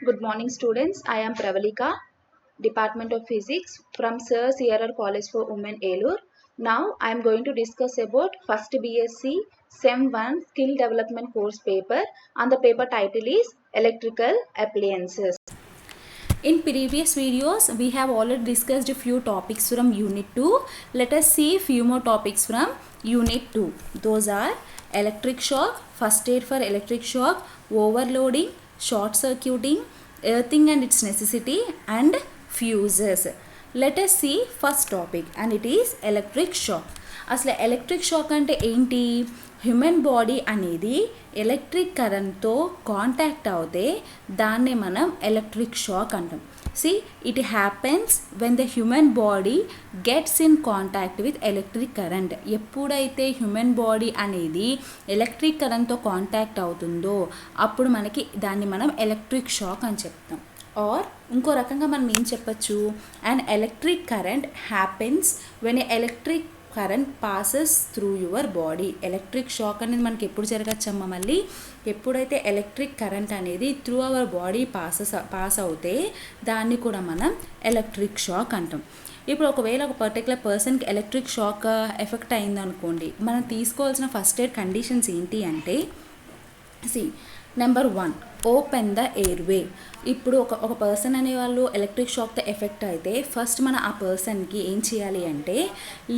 Good morning, students. I am Pravalika, Department of Physics from Sir Sierra College for Women, Elur. Now, I am going to discuss about first BSc Sem 1 Skill Development course paper, and the paper title is Electrical Appliances. In previous videos, we have already discussed a few topics from Unit 2. Let us see few more topics from Unit 2. Those are electric shock, first aid for electric shock, overloading, short circuiting, earthing and its necessity, and fuses. Let us see first topic, and it is electric shock. అసలు electric shock అంటే ఏంటి? Human body అనేది electric కరెంట్తో contact అవుతే దాన్నే మనం electric shock అంటాం. it happens when the human body gets in contact with electric current. ఎప్పుడైతే హ్యూమన్ బాడీ అనేది ఎలక్ట్రిక్ కరెంట్తో కాంటాక్ట్ అవుతుందో అప్పుడు మనకి దాన్ని మనం ఎలక్ట్రిక్ షాక్ అని చెప్తాం. ఆర్ ఇంకో రకంగా మనం ఏం చెప్పచ్చు, and electric current happens when electric current passes through your body. Electric shock అనేది మనకి ఎప్పుడు జరగచ్చమ్మా? మళ్ళీ ఎప్పుడైతే ఎలక్ట్రిక్ కరెంట్ అనేది త్రూ అవర్ బాడీ పాస్ అవుతే దాన్ని కూడా మనం ఎలక్ట్రిక్ షాక్ అంటాం. ఇప్పుడు ఒకవేళ ఒక పర్టికులర్ పర్సన్కి ఎలక్ట్రిక్ షాక్ ఎఫెక్ట్ అయిందనుకోండి, మనం తీసుకోవాల్సిన ఫస్ట్ ఎయిడ్ కండిషన్స్ ఏంటి అంటే, నెంబర్ 1, ఓపెన్ ద ఎయిర్వే. ఇప్పుడు ఒక పర్సన్ అనేవాళ్ళు ఎలక్ట్రిక్ షాక్తో ఎఫెక్ట్ అయితే ఫస్ట్ మనం ఆ పర్సన్కి ఏం చేయాలి అంటే,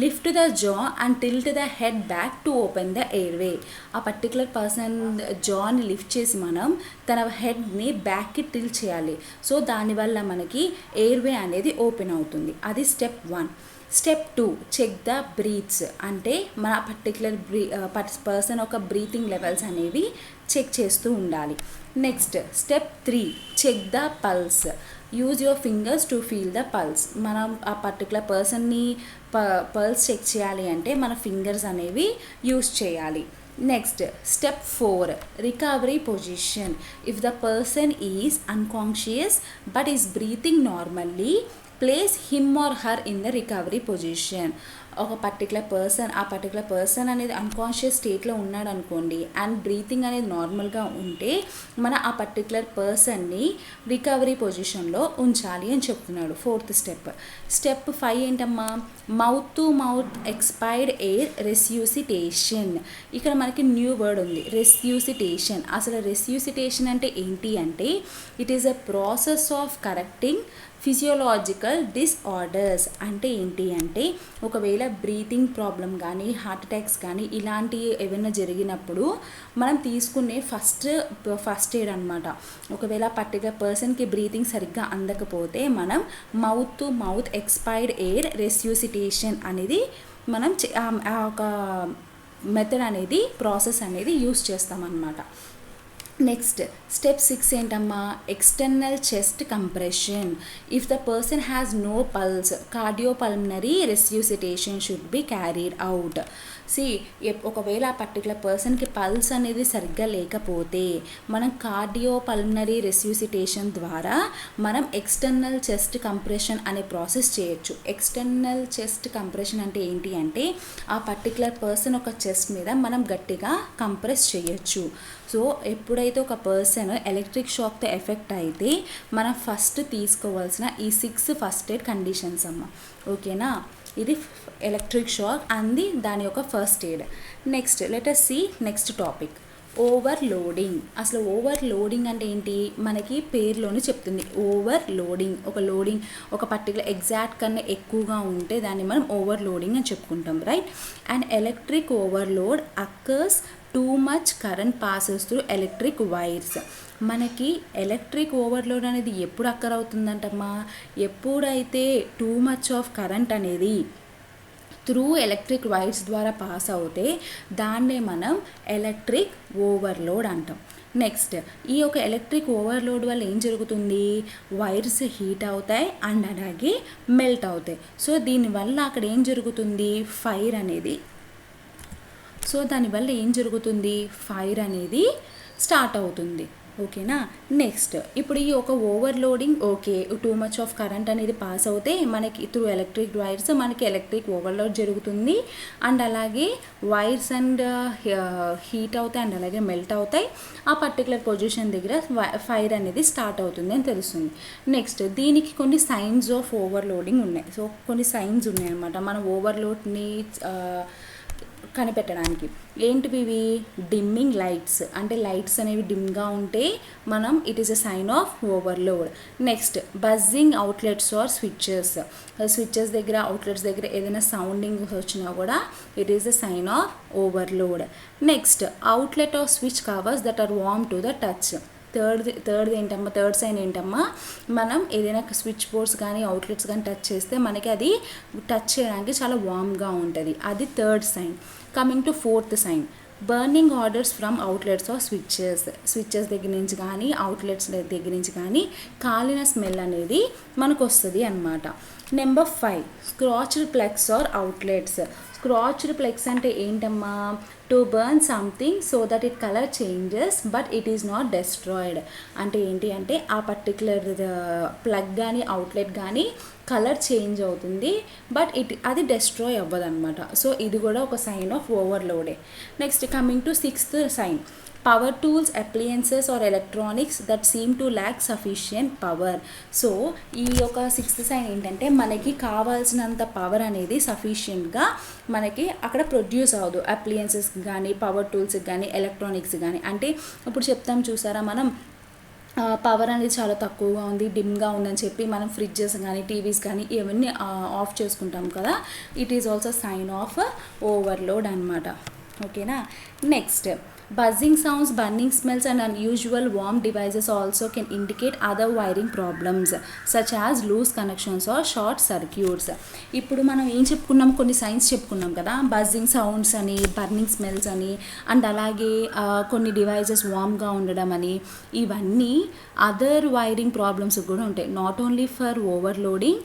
లిఫ్ట్ ద జా and tilt the head back to open the airway. ఆ పర్టికులర్ పర్సన్ జాని లిఫ్ట్ చేసి మనం తన హెడ్ని బ్యాక్కి టిల్ట్ చేయాలి. సో దానివల్ల మనకి ఎయిర్వే అనేది ఓపెన్ అవుతుంది. అది step 1. Step 2, check the breaths. అంటే మన పర్టికులర్ పర్సన్ ఒక బ్రీతింగ్ లెవెల్స్ అనేవి చెక్ చేస్తూ ఉండాలి. Next step 3, check the pulse. Use your fingers to feel the pulse. మనం ఆ పర్టికులర్ పర్సన్ని పల్స్ చెక్ చేయాలి అంటే మన ఫింగర్స్ అనేవి యూజ్ చేయాలి. Next step 4, recovery position. If the person is unconscious but is breathing normally, place him or her in the recovery position. ఒక particular person అనేది అన్కాన్షియస్ స్టేట్లో ఉన్నాడు అనుకోండి, అండ్ బ్రీతింగ్ అనేది నార్మల్గా ఉంటే మన ఆ పర్టికులర్ పర్సన్ని రికవరీ పొజిషన్లో ఉంచాలి అని చెప్తున్నాడు. 4th step. స్టెప్ 5 ఏంటమ్మా? Mouth to mouth expired air resuscitation. ఇక్కడ మనకి న్యూ వర్డ్ ఉంది, రెస్యూసిటేషన్. అసలు రెస్యూసిటేషన్ అంటే ఏంటి అంటే, it is a process of correcting physiological disorders. అంటే ఏంటి అంటే, ఒకవేళ బ్రీతింగ్ ప్రాబ్లం కానీ హార్ట్ అటాక్స్ కానీ ఇలాంటివి ఏమైనా జరిగినప్పుడు మనం తీసుకునే ఫస్ట్ ఎయిడ్ అనమాట. ఒకవేళ పర్టికులర్ పర్సన్కి బ్రీతింగ్ సరిగ్గా అందకపోతే మనం mouth to mouth expired air resuscitation అనేది మనం ఒక మెథడ్ అనేది ప్రాసెస్ అనేది యూస్ చేస్తామన్నమాట. నెక్స్ట్ స్టెప్ 6 ఏంటమ్మా? External chest compression. If the person has no pulse, cardiopulmonary resuscitation should be carried out. ఒకవేళ ఆ పర్టికులర్ పర్సన్కి పల్స్ అనేది సరిగ్గా లేకపోతే మనం కార్డియోపల్మనరీ రెస్యూసిటేషన్ ద్వారా మనం ఎక్స్టర్నల్ చెస్ట్ కంప్రెషన్ అనే ప్రాసెస్ చేయొచ్చు. ఎక్స్టర్నల్ చెస్ట్ కంప్రెషన్ అంటే ఏంటి అంటే, ఆ పర్టికులర్ పర్సన్ ఒక చెస్ట్ మీద మనం గట్టిగా కంప్రెస్ చేయొచ్చు. సో ఎప్పుడైతే ఒక పర్సన్ ఎలక్ట్రిక్ షాక్తో ఎఫెక్ట్ అయితే మనం ఫస్ట్ తీసుకోవాల్సిన ఈ 6 ఫస్ట్ ఎయిడ్ కండిషన్స్ అమ్మ. ఓకేనా? ఇది ఎలక్ట్రిక్ షాక్ అంది దాని యొక్క first aid. Next let us see next topic, overloading. అసలు ఓవర్లోడింగ్ అంటే ఏంటి? మనకి పేరులోనే చెప్తుంది. ఓవర్లోడింగ్, ఒక పర్టికులర్ ఎగ్జాక్ట్ కన్నా ఎక్కువగా ఉంటే దాన్ని మనం ఓవర్లోడింగ్ అని చెప్పుకుంటాం, right? And electric overload occurs too much current passes through electric wires. మనకి ఎలక్ట్రిక్ ఓవర్లోడ్ అనేది ఎప్పుడు అక్కర్ అవుతుందంటమ్మా? ఎప్పుడైతే టూ మచ్ ఆఫ్ కరెంట్ అనేది త్రూ ఎలక్ట్రిక్ వైర్స్ ద్వారా పాస్ అవుతే దాన్నే మనం ఎలక్ట్రిక్ ఓవర్లోడ్ అంటాం. నెక్స్ట్ ఈ యొక్క ఎలక్ట్రిక్ ఓవర్లోడ్ వల్ల ఏం జరుగుతుంది? వైర్స్ హీట్ అవుతాయి అండ్ అలాగే మెల్ట్ అవుతాయి. సో దీనివల్ల అక్కడ ఏం జరుగుతుంది? ఫైర్ అనేది స్టార్ట్ అవుతుంది. ఓకేనా. నెక్స్ట్ ఇప్పుడు ఈ ఒక overloading okay, too much of current అనేది పాస్ అవుతే మనకి త్రూ ఎలక్ట్రిక్ వైర్స్ మనకి ఎలక్ట్రిక్ ఓవర్లోడ్ జరుగుతుంది. అండ్ అలాగే వైర్స్ అండ్ హీట్ అవుతాయి అండ్ అలాగే మెల్ట్ అవుతాయి. ఆ పర్టికులర్ పొజిషన్ దగ్గర ఫైర్ అనేది స్టార్ట్ అవుతుంది అని తెలుస్తుంది. నెక్స్ట్ దీనికి కొన్ని సైన్స్ ఆఫ్ ఓవర్లోడింగ్ ఉన్నాయి. సో కొన్ని సైన్స్ ఉన్నాయి అన్నమాట మనం ఓవర్లోడ్ని కనిపెట్టడానికి. ఏంటివి ఇవి? డిమ్మింగ్ లైట్స్, అంటే లైట్స్ అనేవి డిమ్గా ఉంటే మనం it is a sign of overload. Next buzzing outlets or switches దగ్గర అవుట్లెట్స్ దగ్గర ఏదైనా సౌండింగ్ వచ్చినా కూడా it is a sign of overload. Next outlet or switch covers that are warm to the touch. Third sign ఏంటమ్మా, మనం ఏదైనా switch boards కానీ outlets కానీ టచ్ చేస్తే మనకి అది టచ్ చేయడానికి చాలా వామ్గా ఉంటుంది. అది third sign. Coming to fourth sign, burning odours from outlets or switches దగ్గర నుంచి కానీ అవుట్లెట్స్ దగ్గర నుంచి కానీ కాలిన స్మెల్ అనేది మనకు వస్తుంది అన్నమాట. Number 5, scratched plugs or outlets. Scratched plugs అంటే ఏంటమ్మా, to burn something so that it colour changes but it is not destroyed. అంటే ఏంటి అంటే ఆ పర్టికులర్ ప్లగ్ కానీ అవుట్లెట్ కానీ కలర్ చేంజ్ అవుతుంది బట్ అది డెస్ట్రాయ్ అవ్వదు అనమాట. సో ఇది కూడా ఒక సైన్ ఆఫ్ ఓవర్లోడే. Next coming to 6th sign, power tools, appliances or electronics that seem to lack sufficient power. So ఈ యొక్క 6th సైన్ ఏంటంటే మనకి కావాల్సినంత పవర్ అనేది సఫిషియెంట్గా మనకి అక్కడ ప్రొడ్యూస్ అవ్వదు. అప్లయన్సెస్కి కానీ పవర్ టూల్స్కి కానీ ఎలక్ట్రానిక్స్ కానీ. అంటే ఇప్పుడు చెప్తాం చూసారా మనం, పవర్ అనేది చాలా తక్కువగా ఉంది, డిమ్గా ఉందని చెప్పి మనం ఫ్రిడ్జెస్ కానీ టీవీస్ కానీ ఇవన్నీ ఆఫ్ చేసుకుంటాం కదా. It is also sign of overload అనమాట. ఓకేనా. Next buzzing sounds, burning smells and unusual warm devices also can indicate other wiring problems such as loose connections or short circuits. ఇప్పుడు మనం ఏం చెప్పుకున్నాం, కొన్ని సైన్స్ చెప్పుకున్నాం కదా, బజ్జింగ్ సౌండ్స్ అని, బర్నింగ్ స్మెల్స్ అని, అండ్ అలాగే కొన్ని డివైజెస్ వామ్గా ఉండడం అని. ఇవన్నీ అదర్ వైరింగ్ ప్రాబ్లమ్స్ కూడా ఉంటాయి. నాట్ ఓన్లీ ఫర్ ఓవర్లోడింగ్,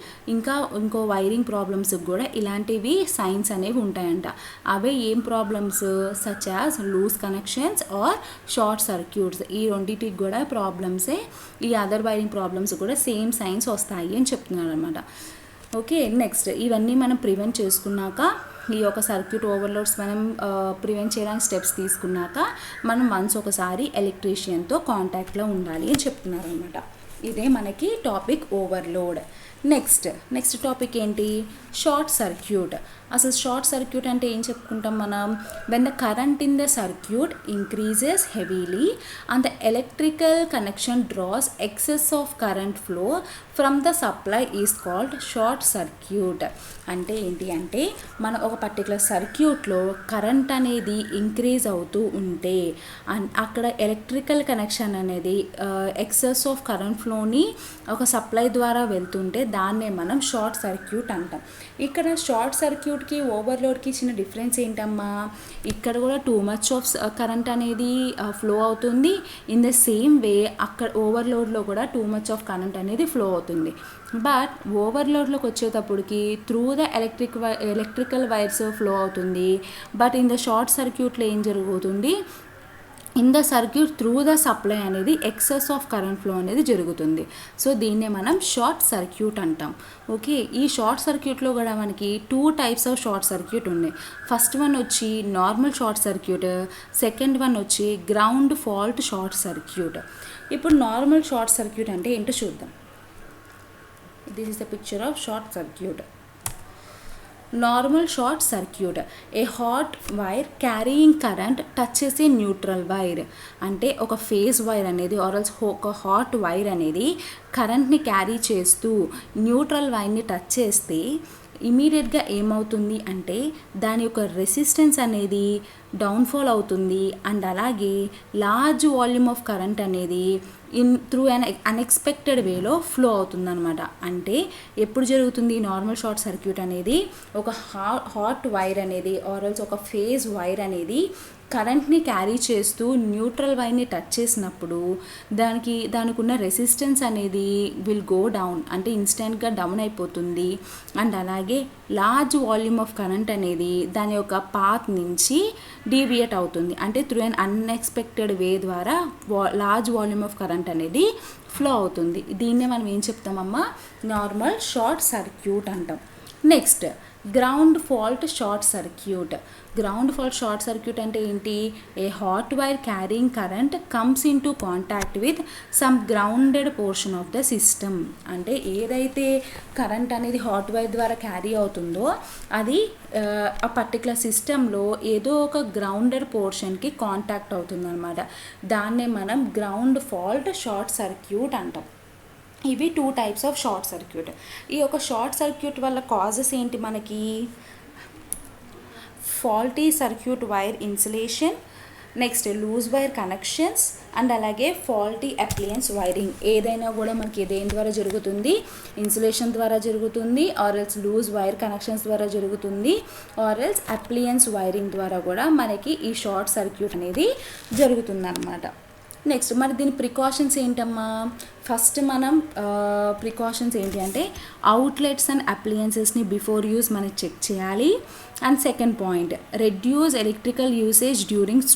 ఇంకో వైరింగ్ ప్రాబ్లమ్స్ కూడా ఇలాంటివి సైన్స్ అనేవి ఉంటాయంట. అవే ఏం problems? Such as loose connection or short circuits. ఈ రెండింటికి కూడా ప్రాబ్లమ్సే. ఈ అదర్ వైరింగ్ ప్రాబ్లమ్స్ కూడా సేమ్ సైన్స్ వస్తాయి అని చెప్తున్నారు అనమాట. ఓకే. నెక్స్ట్ ఇవన్నీ మనం ప్రివెంట్ చేసుకున్నాక, ఈ యొక్క సర్క్యూట్ ఓవర్లోడ్స్ మనం ప్రివెంట్ చేయడానికి స్టెప్స్ తీసుకున్నాక మనం వన్స్ ఒకసారి ఎలక్ట్రీషియన్తో కాంటాక్ట్లో ఉండాలి అని చెప్తున్నారు అనమాట. ఇదే మనకి టాపిక్ ఓవర్లోడ్. నెక్స్ట్ టాపిక్ ఏంటి? Short circuit. అసలు షార్ట్ సర్క్యూట్ అంటే ఏం చెప్పుకుంటాం మనం? When the current in the circuit increases heavily and the electrical connection draws excess of current flow from the supply is called short circuit. అంటే ఏంటి అంటే మన ఒక పర్టికులర్ సర్క్యూట్లో కరెంట్ అనేది ఇంక్రీజ్ అవుతూ ఉంటే అండ్ అక్కడ ఎలక్ట్రికల్ కనెక్షన్ అనేది ఎక్సెస్ ఆఫ్ కరెంట్ ఫ్లోని ఒక సప్లై ద్వారా వెళ్తుంటే దాన్నే మనం షార్ట్ సర్క్యూట్ అంటాం. ఇక్కడ షార్ట్ సర్క్యూట్కి ఓవర్లోడ్కి చిన్న డిఫరెన్స్ ఏంటమ్మా? ఇక్కడ కూడా టూ మచ్ ఆఫ్ కరెంట్ అనేది ఫ్లో అవుతుంది. ఇన్ ద సేమ్ వే అక్కడ ఓవర్లోడ్లో కూడా టూ మచ్ ఆఫ్ కరెంట్ అనేది ఫ్లో అవుతుంది. బట్ ఓవర్లోడ్లోకి వచ్చేటప్పటికి through the electrical wires flow అవుతుంది. బట్ ఇన్ ద షార్ట్ సర్క్యూట్లో ఏం జరుగుతుంది? In the circuit through the supply అనేది ఎక్సెస్ ఆఫ్ కరెంట్ ఫ్లో అనేది జరుగుతుంది. సో దీన్నే మనం షార్ట్ సర్క్యూట్ అంటాం. ఓకే. ఈ షార్ట్ సర్క్యూట్లో కూడా మనకి 2 టైప్స్ ఆఫ్ షార్ట్ సర్క్యూట్ ఉన్నాయి. ఫస్ట్ వన్ వచ్చి normal short circuit, second one వచ్చి గ్రౌండ్ ఫాల్ట్ షార్ట్ సర్క్యూట్. ఇప్పుడు నార్మల్ షార్ట్ సర్క్యూట్ అంటే ఏంటో చూద్దాం. This is the picture of short circuit. Normal short circuit, A hot wire carrying current touches A neutral wire. అంటే ఒక phase wire అనేది ఆర్ఎల్స్ ఒక హాట్ వైర్ అనేది కరెంట్ని క్యారీ చేస్తూ న్యూట్రల్ వైర్ని టచ్ చేస్తే ఇమీడియట్గా ఏమవుతుంది అంటే దాని యొక్క రెసిస్టెన్స్ అనేది డౌన్ఫాల్ అవుతుంది. అండ్ అలాగే లార్జ్ వాల్యూమ్ ఆఫ్ కరెంట్ అనేది త్రూ అన్ఎక్స్పెక్టెడ్ వేలో ఫ్లో అవుతుంది అనమాట. అంటే ఎప్పుడు జరుగుతుంది నార్మల్ షార్ట్ సర్క్యూట్ అనేది? ఒక హాట్ వైర్ అనేది ఆర్ఎల్స్ ఒక ఫేజ్ వైర్ అనేది కరెంట్ని క్యారీ చేస్తూ న్యూట్రల్ వైర్ని టచ్ చేసినప్పుడు దానికి ఉన్న రెసిస్టెన్స్ అనేది విల్ గో డౌన్, అంటే ఇన్స్టెంట్గా డౌన్ అయిపోతుంది. అండ్ అలాగే లార్జ్ వాల్యూమ్ ఆఫ్ కరెంట్ అనేది దాని యొక్క పాత్ నుంచి డీవియేట్ అవుతుంది. అంటే త్రూ అన్ అన్ఎక్స్పెక్టెడ్ వే ద్వారా లార్జ్ వాల్యూమ్ ఆఫ్ కరెంట్ అనేది ఫ్లో అవుతుంది. దీన్నే మనం ఏం చెప్తామమ్మా, నార్మల్ షార్ట్ సర్క్యూట్ అంటాం. Next ground fault short circuit. Ground fault short circuit అంటే ఏంటి? ఏ hot wire carrying current comes in to contact with some grounded portion of the system. అంటే ఏదైతే కరెంట్ అనేది హాట్ వైర్ ద్వారా క్యారీ అవుతుందో అది ఆ పర్టికులర్ సిస్టంలో ఏదో ఒక గ్రౌండెడ్ పోర్షన్కి కాంటాక్ట్ అవుతుంది అనమాట. దాన్నే మనం గ్రౌండ్ ఫాల్ట్ షార్ట్ సర్క్యూట్ అంటాం. ఇవి 2 టైప్స్ ఆఫ్ షార్ట్ సర్క్యూట్. ఈ యొక్క షార్ట్ సర్క్యూట్ వల్ల కాజెస్ ఏంటి మనకి? Faulty circuit wire insulation, next loose wire connections and అలాగే ఫాల్టీ అప్లయన్స్ వైరింగ్. ఏదైనా కూడా మనకి దేని ద్వారా జరుగుతుంది? ఇన్సులేషన్ ద్వారా జరుగుతుంది, or else loose wire connections ద్వారా జరుగుతుంది, ఆర్ ఎల్స్ అప్లయన్స్ వైరింగ్ ద్వారా కూడా మనకి ఈ షార్ట్ సర్క్యూట్ అనేది జరుగుతుంది అన్నమాట. నెక్స్ట్ మరి దీని ప్రికాషన్స్ ఏంటమ్మా? ఫస్ట్ మనం ప్రికాషన్స్ ఏంటి అంటే అవుట్లెట్స్ అండ్ అప్లయన్సెస్ని బిఫోర్ యూస్ మనం చెక్ చేయాలి. And second point, reduce electrical usage during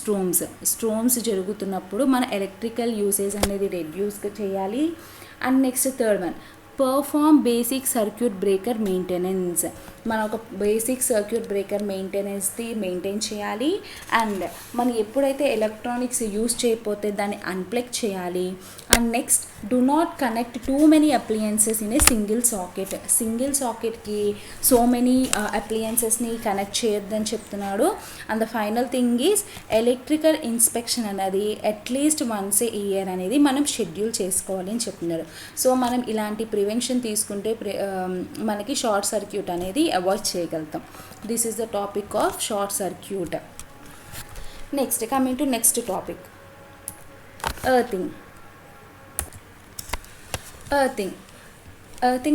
storms జరుగుతున్నప్పుడు మన ఎలక్ట్రికల్ యూసేజ్ అనేది రెడ్యూస్ చేయాలి. And next third one, perform basic circuit breaker maintenance. మనం ఒక బేసిక్ సర్క్యూట్ బ్రేకర్ మెయింటైన్ చేయాలి. అండ్ మనం ఎప్పుడైతే ఎలక్ట్రానిక్స్ యూస్ చేయకపోతే దాన్ని అన్ప్లగ్ చేయాలి. And next, do not connect too many appliances in a single సాకెట్కి సో మెనీ అప్లయన్సెస్ని కనెక్ట్ చేయొద్దని చెప్తున్నాడు. And the final thing is electrical inspection అనేది అట్లీస్ట్ వన్స్ ఏ ఇయర్ అనేది మనం షెడ్యూల్ చేసుకోవాలి అని చెప్తున్నారు. సో మనం ఇలాంటి ప్రివెన్షన్ తీసుకుంటే మనకి షార్ట్ సర్క్యూట్ అనేది అవాయిడ్ చేయగలుగుతాం. This is the topic of short circuit. Next coming to next topic, earthing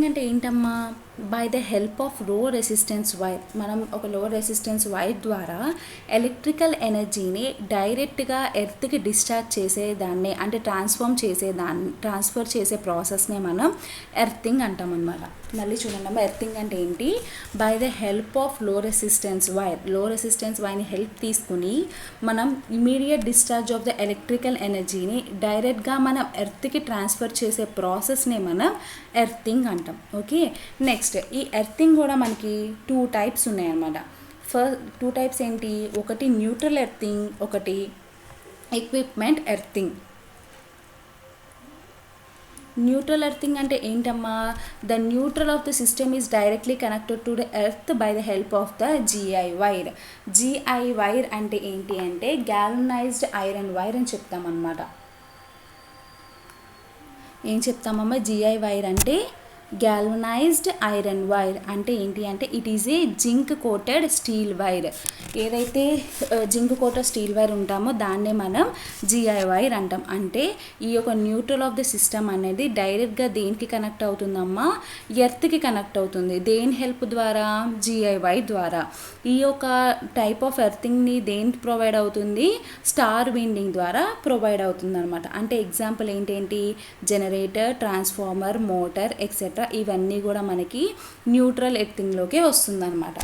అంటే ఏంటమ్మా? బై ద హెల్ప్ ఆఫ్ లో రెసిస్టెన్స్ వైర్, మనం ఒక లో రెసిస్టెన్స్ వైర్ ద్వారా ఎలక్ట్రికల్ ఎనర్జీని డైరెక్ట్గా ఎర్త్కి డిశ్చార్జ్ చేసేదాన్ని, అంటే ట్రాన్స్ఫర్ చేసే ప్రాసెస్నే మనం ఎర్తింగ్ అంటాం అన్నమాట. మళ్ళీ చూడండి, ఎర్తింగ్ అంటే ఏంటి? బై ద హెల్ప్ ఆఫ్ లో రెసిస్టెన్స్ వైర్ని హెల్ప్ తీసుకుని మనం immediate discharge of the electrical ఎనర్జీని డైరెక్ట్గా మనం ఎర్త్కి ట్రాన్స్ఫర్ చేసే ప్రాసెస్నే మనం ఎర్తింగ్ అంటాం. ఓకే, నెక్స్ట్ ఈ ఎర్తింగ్ కూడా మనకి 2 టైప్స్ ఉన్నాయన్నమాట. ఫస్ట్ 2 టైప్స్ ఏంటి? ఒకటి న్యూట్రల్ ఎర్తింగ్, ఒకటి ఎక్విప్మెంట్ ఎర్తింగ్. న్యూట్రల్ ఎర్తింగ్ అంటే ఏంటమ్మా? The neutral of the system is directly connected to the earth by the help of the GI wire. GI wire అంటే ఏంటి అంటే గ్యాల్వనైజ్డ్ ఐరన్ వైర్ అని చెప్తామన్నమాట. ఏం చెప్తామమ్మా? GI వైర్ అంటే గ్యాల్వనైజ్డ్ ఐరన్ వైర్ అంటే ఏంటి అంటే it is a zinc coated steel wire. ఏదైతే జింక్ కోటెడ్ స్టీల్ వైర్ ఉంటామో దాన్నే మనం GI వైర్ అంటాం. అంటే ఈ యొక్క న్యూట్రల్ ఆఫ్ ద సిస్టమ్ అనేది డైరెక్ట్గా దేనికి కనెక్ట్ అవుతుందమ్మా? ఎర్త్కి కనెక్ట్ అవుతుంది. దేని హెల్ప్ ద్వారా? GI వైర్ ద్వారా. ఈ యొక్క టైప్ ఆఫ్ ఎర్తింగ్ని దేనికి ప్రొవైడ్ అవుతుంది? స్టార్ విండింగ్ ద్వారా ప్రొవైడ్ అవుతుంది అనమాట. అంటే ఎగ్జాంపుల్ ఏంటేంటి? జనరేటర్, ట్రాన్స్ఫార్మర్, మోటార్ ఎక్సెట్రా, ఇవన్నీ కూడా మనకి న్యూట్రల్ ఎర్తింగ్లోకే వస్తుందన్నమాట.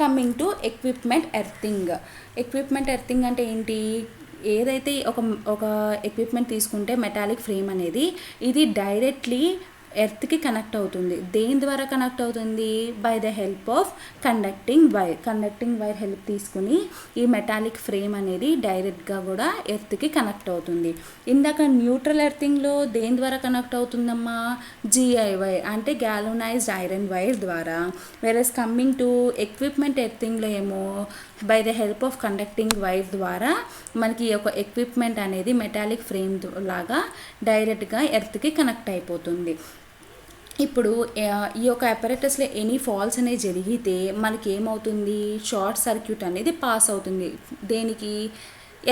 కమింగ్ టు ఎక్విప్మెంట్ ఎర్తింగ్ అంటే ఏంటి? ఏదైతే ఒక ఎక్విప్మెంట్ తీసుకుంటే మెటాలిక్ ఫ్రేమ్ అనేది ఇది డైరెక్ట్లీ ఎర్త్కి కనెక్ట్ అవుతుంది. దేని ద్వారా కనెక్ట్ అవుతుంది? By the help of conducting wire help తీసుకుని ఈ మెటాలిక్ ఫ్రేమ్ అనేది డైరెక్ట్గా కూడా ఎర్త్కి కనెక్ట్ అవుతుంది. ఇందాక న్యూట్రల్ ఎర్తింగ్లో దేని ద్వారా కనెక్ట్ అవుతుందమ్మా? GI వైర్ అంటే గ్యాల్వనైజ్డ్ ఐరన్ వైర్ ద్వారా. వెరస్ కమింగ్ టు ఎక్విప్మెంట్ ఎర్తింగ్లో ఏమో by the help of conducting wire ద్వారా మనకి ఈ యొక్క ఎక్విప్మెంట్ అనేది మెటాలిక్ ఫ్రేమ్ లాగా డైరెక్ట్గా ఎర్త్కి కనెక్ట్ అయిపోతుంది. ఇప్పుడు ఈ యొక్క అపరేటస్లో ఎనీ ఫాల్స్ అనేది జరిగితే మనకి ఏమవుతుంది? షార్ట్ సర్క్యూట్ అనేది పాస్ అవుతుంది. దేనికి?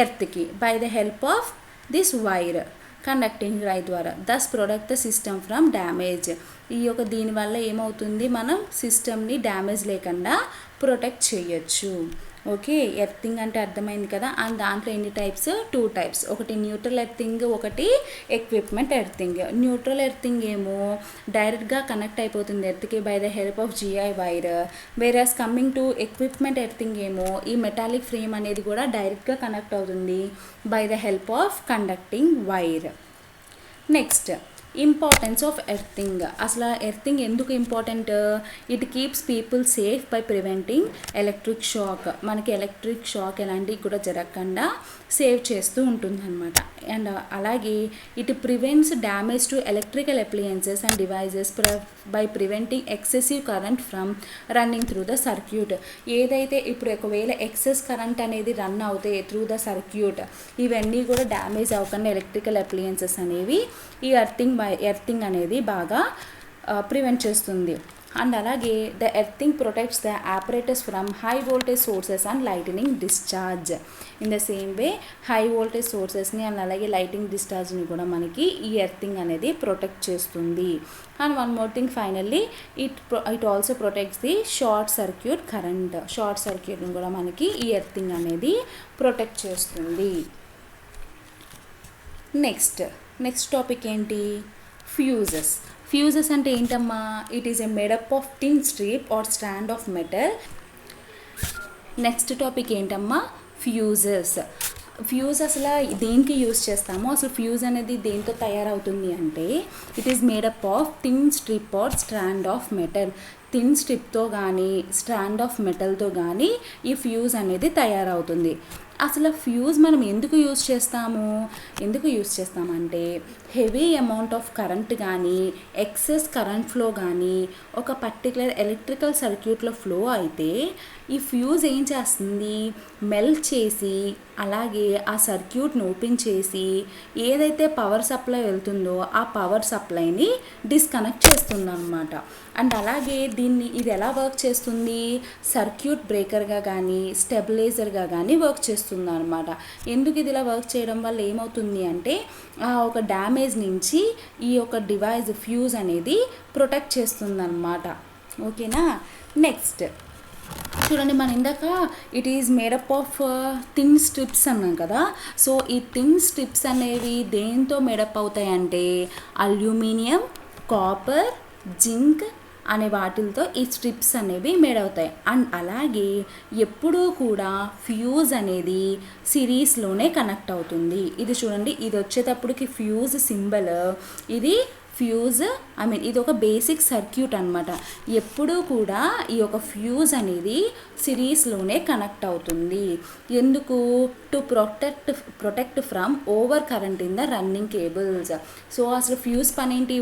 ఎర్త్కి. By the help of this wire conducting wire ద్వారా. Thus protect the system from damage. ఈ యొక్క దీనివల్ల ఏమవుతుంది? మనం సిస్టమ్ని డ్యామేజ్ లేకుండా ప్రొటెక్ట్ చేయొచ్చు. ఓకే, ఎర్తింగ్ అంటే అర్థమైంది కదా. అండ్ దాంట్లో ఎన్ని టైప్స్? 2 టైప్స్. ఒకటి న్యూట్రల్ ఎర్తింగ్, ఒకటి ఎక్విప్మెంట్ ఎర్తింగ్. న్యూట్రల్ ఎర్తింగ్ ఏమో డైరెక్ట్గా కనెక్ట్ అయిపోతుంది ఎర్త్కి by the help of GI wire. Whereas coming to equipment earthing ఏమో ఈ మెటాలిక్ ఫ్రేమ్ అనేది కూడా డైరెక్ట్గా కనెక్ట్ అవుతుంది by the help of conducting wire. Next, importance of earthing. అసలు ఎర్తింగ్ ఎందుకు important? It keeps people safe by preventing electric shock. మనకి electric shock ఎలాంటివి కూడా జరగకుండా సేవ్ చేస్తూ ఉంటుంది అనమాట. అండ్ అలాగే it prevents damage to electrical appliances and devices by preventing excessive current from running through the circuit. ఏదైతే ఇప్పుడు ఒకవేళ ఎక్సెస్ కరెంట్ అనేది రన్ అవుతాయి త్రూ ద సర్క్యూట్, ఇవన్నీ కూడా డ్యామేజ్ అవ్వకుండా ఎలక్ట్రికల్ అప్లయన్సెస్ అనేవి ఈ ఎర్తింగ్ అనేది బాగా ప్రివెంట్ చేస్తుంది. అండ్ అలాగే the earthing protects the operators from high voltage sources and lightning discharge. In the same way high voltage సోర్సెస్ని అండ్ అలాగే లైటింగ్ డిశ్చార్జ్ని కూడా మనకి ఈ ఎర్తింగ్ అనేది ప్రొటెక్ట్ చేస్తుంది. And one more thing, finally it also protects the short circuit current. Short సర్క్యూట్ని కూడా మనకి ఈ ఎర్తింగ్ అనేది ప్రొటెక్ట్ చేస్తుంది. నెక్స్ట్ టాపిక్ ఏంటి? ఫ్యూజెస్. ఫ్యూజెస్ అంటే ఏంటమ్మా? It is a made up of tin strip or stand of metal. Next topic ఏంటమ్మా? ఫ్యూజెస్. ఫ్యూజ్ అసలు దేనికి యూజ్ చేస్తామో, అసలు ఫ్యూజ్ అనేది దేంతో తయారవుతుంది అంటే it is made up of tin strip or stand of metal. Thin స్ట్రిప్తో కానీ స్టాండ్ ఆఫ్ మెటల్తో కానీ ఈ ఫ్యూజ్ అనేది తయారవుతుంది. అసలు ఫ్యూజ్ మనం ఎందుకు యూజ్ చేస్తామంటే హెవీ అమౌంట్ ఆఫ్ కరెంట్ కానీ ఎక్సెస్ కరెంట్ ఫ్లో కానీ ఒక పర్టికులర్ ఎలక్ట్రికల్ సర్క్యూట్లో ఫ్లో అయితే ఈ ఫ్యూజ్ ఏం చేస్తుంది? మెల్ట్ చేసి అలాగే ఆ సర్క్యూట్ని ఓపెన్ చేసి ఏదైతే పవర్ సప్లై వెళ్తుందో ఆ పవర్ సప్లైని డిస్కనెక్ట్ చేస్తుంది అనమాట. అండ్ అలాగే ఇది ఎలా వర్క్ చేస్తుంది? సర్క్యూట్ బ్రేకర్గా కానీ స్టెబిలైజర్గా కానీ వర్క్ చేస్తుంది అనమాట. ఎందుకు ఇది ఇలా వర్క్ చేయడం వల్ల ఏమవుతుంది అంటే ఒక డ్యామేజ్ నుంచి ఈ యొక్క డివైస్ ఫ్యూజ్ అనేది ప్రొటెక్ట్ చేస్తుంది అనమాట. ఓకేనా? నెక్స్ట్ చూడండి, మన ఇందాక it is made up of thin strips అన్నాం కదా. సో ఈ థిన్ స్ట్రిప్స్ అనేవి దేంతో మేడప్ అవుతాయంటే అల్యూమినియం, కాపర్, జింక్ అనే వాటితో ఈ స్ట్రిప్స్ అనేవి మేడ్ అవుతాయి. అండ్ అలాగే ఎప్పుడూ కూడా ఫ్యూజ్ అనేది సిరీస్లోనే కనెక్ట్ అవుతుంది. ఇది చూడండి, ఇది వచ్చేటప్పటికి ఫ్యూజ్ సింబల్, ఇది ఫ్యూజ్ ఇది ఒక బేసిక్ సర్క్యూట్ అనమాట. ఎప్పుడూ కూడా ఈ యొక్క ఫ్యూజ్ అనేది సిరీస్లోనే కనెక్ట్ అవుతుంది. ఎందుకు? To protect from over current in the running cables. So అసలు ఫ్యూజ్ పని ఏంటి?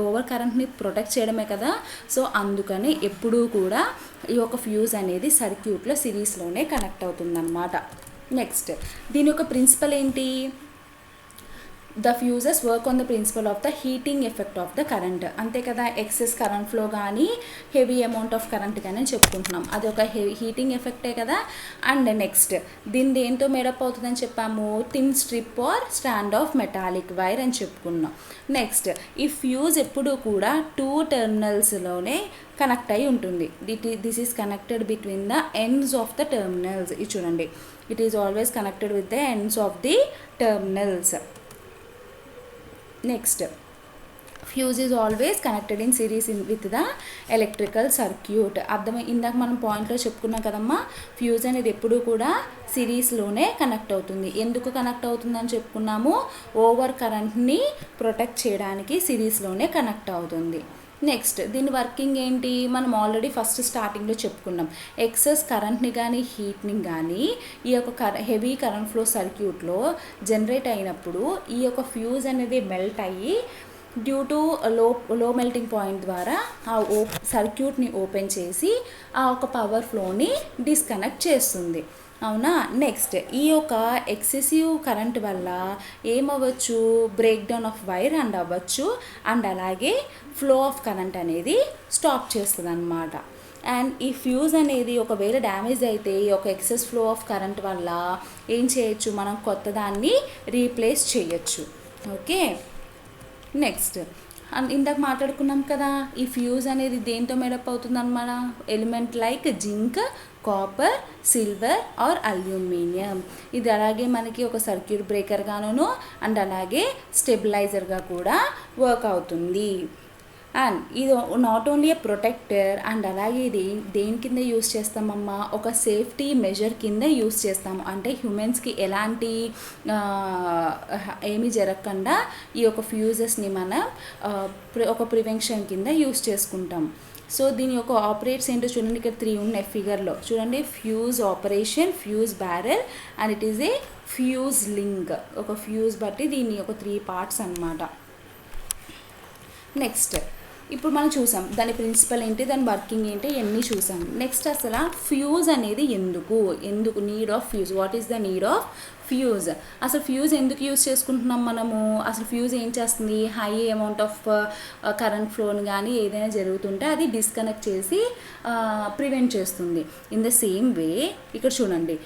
ఓవర్ కరెంట్ని ప్రొటెక్ట్ చేయడమే కదా. సో అందుకని ఎప్పుడూ కూడా ఈ యొక్క ఫ్యూజ్ అనేది సర్క్యూట్లో సిరీస్లోనే కనెక్ట్ అవుతుంది అన్నమాట. నెక్స్ట్, దీని యొక్క ప్రిన్సిపల్ ఏంటి? The fuses work on the principle of the heating effect of the current. అంతే కదా, ఎక్సెస్ కరెంట్ ఫ్లో కానీ హెవీ అమౌంట్ ఆఫ్ కరెంట్ కానీ చెప్పుకుంటున్నాం, అది ఒక హీటింగ్ ఎఫెక్టే కదా. అండ్ నెక్స్ట్, దీని దేంతో మేడప్ అవుతుందని చెప్పాము? Thin strip or stand off metallic wire అని చెప్పుకున్నాం. నెక్స్ట్, ఈ ఫ్యూజ్ ఎప్పుడూ కూడా 2 టెర్మినల్స్లోనే కనెక్ట్ అయి ఉంటుంది. This is connected between the ends of the terminals. ఇది చూడండి, it is always connected with the ends of the terminals. Next, fuse is always connected in series with the electrical circuit. ఇందాక మనం పాయింట్లో చెప్పుకున్నాం కదమ్మా, fuse అనేది ఎప్పుడూ కూడా సిరీస్లోనే కనెక్ట్ అవుతుంది. ఎందుకు కనెక్ట్ అవుతుందని చెప్పుకున్నాము? ఓవర్ కరెంట్ని ప్రొటెక్ట్ చేయడానికి సిరీస్లోనే కనెక్ట్ అవుతుంది. నెక్స్ట్, దీని వర్కింగ్ ఏంటి? మనం ఆల్రెడీ ఫస్ట్ స్టార్టింగ్లో చెప్పుకున్నాం. ఎక్సెస్ కరెంట్ని కానీ హీట్ని కానీ ఈ యొక్క హెవీ కరెంట్ ఫ్లో సర్క్యూట్లో జనరేట్ అయినప్పుడు ఈ యొక్క ఫ్యూజ్ అనేది మెల్ట్ అయ్యి డ్యూ టు లో మెల్టింగ్ పాయింట్ ద్వారా ఆ సర్క్యూట్ని ఓపెన్ చేసి ఆ ఒక పవర్ ఫ్లోని డిస్కనెక్ట్ చేస్తుంది. అవునా? నెక్స్ట్, ఈ యొక్క ఎక్సెసివ్ కరెంట్ వల్ల ఏమవ్వచ్చు? Break down of wire and అవ్వచ్చు. అండ్ అలాగే ఫ్లో ఆఫ్ కరెంట్ అనేది స్టాప్ చేస్తుంది అన్నమాట. అండ్ ఈ ఫ్యూజ్ అనేది ఒకవేళ డ్యామేజ్ అయితే ఈ యొక్క ఎక్సెస్ ఫ్లో ఆఫ్ కరెంట్ వల్ల ఏం చేయొచ్చు? మనం కొత్త దాన్ని రీప్లేస్ చేయొచ్చు. ఓకే, నెక్స్ట్, అండ్ ఇందాక మాట్లాడుకున్నాం కదా, ఈ ఫ్యూజ్ అనేది దేంతో మేడప్ అవుతుంది అనమాట, element like zinc, copper, silver or aluminium. ఇది అలాగే మనకి ఒక సర్క్యూట్ బ్రేకర్ గాను అండ్ అలాగే స్టెబిలైజర్గా కూడా వర్క్ అవుతుంది. అండ్ ఇది not only A protector, and అలాగే ఇది దేని కింద యూస్ చేస్తామమ్మా, ఒక సేఫ్టీ మెజర్ కింద యూస్ చేస్తాము. అంటే హ్యూమన్స్కి ఎలాంటి ఏమీ జరగకుండా ఈ యొక్క ఫ్యూజెస్ని మనం ఒక ప్రివెన్షన్ కింద యూస్ చేసుకుంటాం. సో దీని యొక్క ఆపరేట్స్ ఏంటో చూడండి, ఇక్కడ 3 ఉన్నాయి ఫిగర్లో చూడండి. Fuse operation, fuse barrel and it is a fuse link. ఒక ఫ్యూజ్ బట్టి దీని యొక్క 3 పార్ట్స్ అన్నమాట. నెక్స్ట్ ఇప్పుడు మనం చూసాం దాని ప్రిన్సిపల్ ఏంటి, దాని వర్కింగ్ ఏంటి, ఇవన్నీ చూసాం. నెక్స్ట్ అసలు ఫ్యూజ్ అనేది ఎందుకు need of fuse, what is the need of fuse, అసలు ఫ్యూజ్ ఎందుకు యూజ్ చేసుకుంటున్నాం మనము, అసలు ఫ్యూజ్ ఏం చేస్తుంది, హై అమౌంట్ ఆఫ్ కరెంట్ ఫ్లోని కానీ ఏదైనా జరుగుతుంటే అది డిస్కనెక్ట్ చేసి ప్రివెంట్ చేస్తుంది. ఇన్ ద సేమ్ వే ఇక్కడ చూడండి,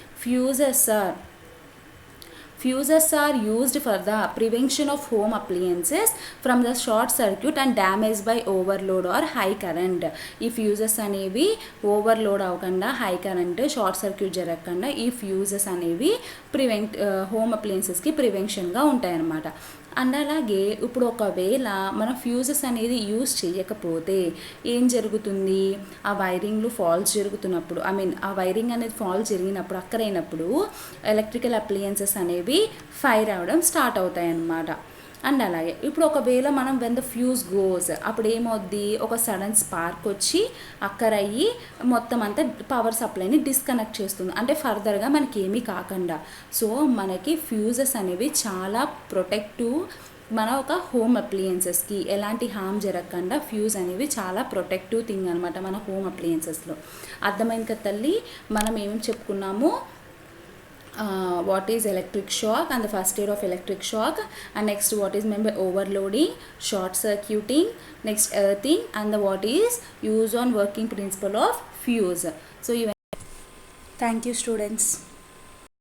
Fuses are used for the prevention of home appliances from the short circuit and damage by overload or high current. ఈ ఫ్యూజెస్ అనేవి ఓవర్లోడ్ అవ్వకుండా, హై కరెంట్, షార్ట్ సర్క్యూట్ జరగకుండా ఈ fuses అనేవి home అప్లియన్సెస్కి ప్రివెన్షన్గా ఉంటాయన్నమాట. And అలాగే ఇప్పుడు ఒకవేళ మనం ఫ్యూజెస్ అనేది యూజ్ చేయకపోతే ఏం జరుగుతుంది, ఆ వైరింగ్లు ఫాల్స్ జరుగుతున్నప్పుడు, ఆ వైరింగ్ అనేది ఫాల్స్ జరిగినప్పుడు, అక్కరైనప్పుడు ఎలక్ట్రికల్ అప్లియన్సెస్ అనేవి ఫైర్ అవ్వడం స్టార్ట్ అవుతాయి అన్నమాట. అండ్ అలాగే ఇప్పుడు ఒకవేళ మనం వెన్ ద ఫ్యూజ్ గోస్, అప్పుడు ఏమవుద్ది, ఒక సడన్ స్పార్క్ వచ్చి అక్కరయ్యి మొత్తం అంతా పవర్ సప్లైని డిస్కనెక్ట్ చేస్తుంది, అంటే ఫర్దర్గా మనకి ఏమీ కాకుండా. సో మనకి ఫ్యూజెస్ అనేవి చాలా ప్రొటెక్టివ్, మన ఒక హోమ్ అప్లియన్సెస్కి ఎలాంటి హామ్ జరగకుండా ఫ్యూజ్ అనేవి చాలా ప్రొటెక్టివ్ థింగ్ అనమాట మన హోమ్ అప్లియన్సెస్లో. అర్థమైంది కదా తల్లి, మనం ఏమేమి చెప్పుకున్నాము, what is electric shock and the first aid of electric shock, and next what is remember overloading, short circuiting, next earthing, and the what is use on working principle of fuse. So thank you students.